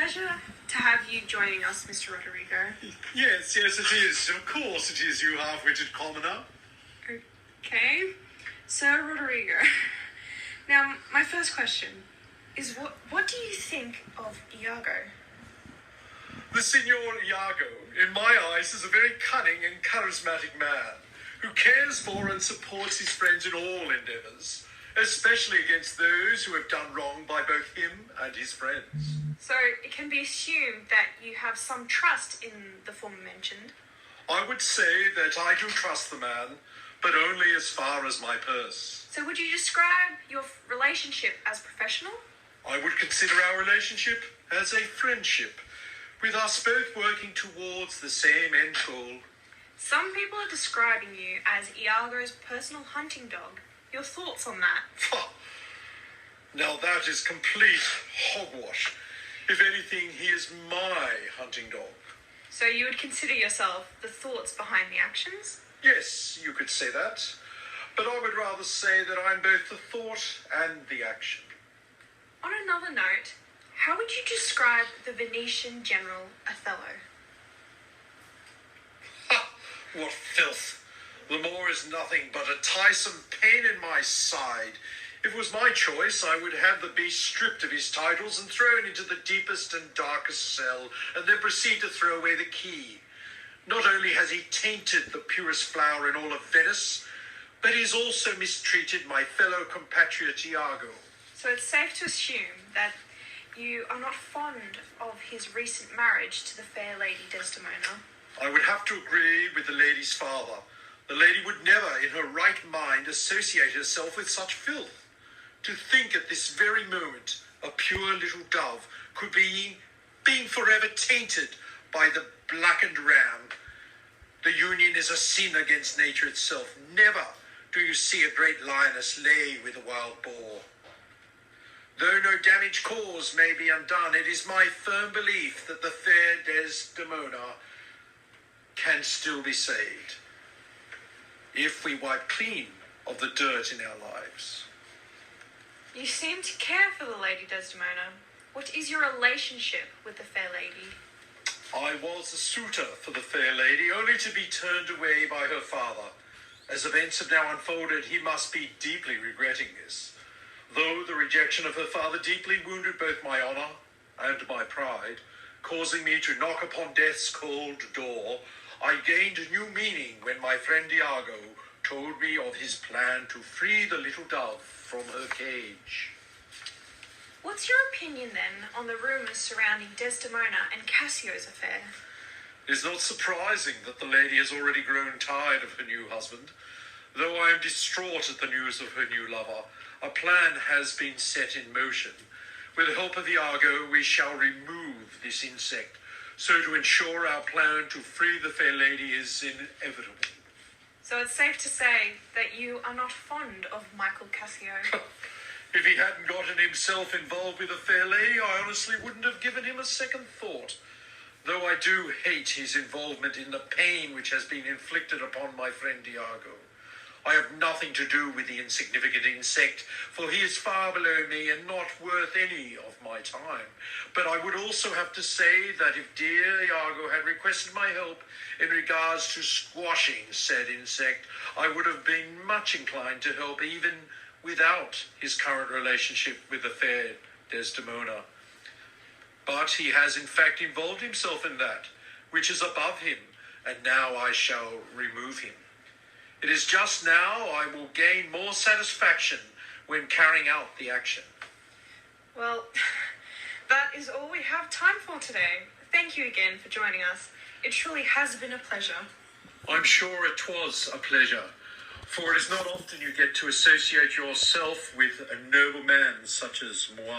pleasure to have you joining us, Mr. Rodrigo. Yes, it is. Of course it is, you half-witted commoner. Okay. Sir Rodrigo. Now, my first question is what do you think of Iago? The Signor Iago, in my eyes, is a very cunning and charismatic man who cares for and supports his friends in all endeavours, especially against those who have done wrong by both him and his friends. So it can be assumed that you have some trust in the former mentioned. I would say that I do trust the man, but only as far as my purse. So would you describe your relationship as professional? I would consider our relationship as a friendship, with us both working towards the same end goal. Some people are describing you as Iago's personal hunting dog. Your thoughts on that? Now that is complete hogwash. If anything, he is my hunting dog. So you would consider yourself the thoughts behind the actions? Yes, you could say that. But I would rather say that I'm both the thought and the action. On another note, how would you describe the Venetian general Othello? Ha! What filth! The Moor is nothing but a tiresome pain in my side. If it was my choice, I would have the beast stripped of his titles and thrown into the deepest and darkest cell, and then proceed to throw away the key. Not only has he tainted the purest flower in all of Venice, but he has also mistreated my fellow compatriot Iago. So it's safe to assume that you are not fond of his recent marriage to the fair Lady Desdemona. I would have to agree with the lady's father. The lady would never, in her right mind, associate herself with such filth. To think at this very moment a pure little dove could be being forever tainted by the blackened ram. The union is a sin against nature itself. Never do you see a great lioness lay with a wild boar. Though no damage caused may be undone, it is my firm belief that the fair Desdemona can still be saved, if we wipe clean of the dirt in our lives. You seem to care for the Lady Desdemona. What is your relationship with the fair lady? I was a suitor for the fair lady, only to be turned away by her father. As events have now unfolded, he must be deeply regretting this. Though the rejection of her father deeply wounded both my honour and my pride, causing me to knock upon death's cold door, I gained a new meaning when my friend Iago told me of his plan to free the little dove from her cage. What's your opinion, then, on the rumours surrounding Desdemona and Cassio's affair? It is not surprising that the lady has already grown tired of her new husband. Though I am distraught at the news of her new lover, a plan has been set in motion. With the help of Iago, we shall remove this insect, so to ensure our plan to free the fair lady is inevitable. So it's safe to say that you are not fond of Michael Cassio. If he hadn't gotten himself involved with the fair lady, I honestly wouldn't have given him a second thought. Though I do hate his involvement in the pain which has been inflicted upon my friend Iago. I have nothing to do with the insignificant insect, for he is far below me and not worth any of my time. But I would also have to say that if dear Iago had requested my help in regards to squashing said insect, I would have been much inclined to help even without his current relationship with the fair Desdemona. But he has in fact involved himself in that, which is above him, and now I shall remove him. It is just now I will gain more satisfaction when carrying out the action. Well, that is all we have time for today. Thank you again for joining us. It truly has been a pleasure. I'm sure it was a pleasure, for it is not often you get to associate yourself with a noble man such as moi.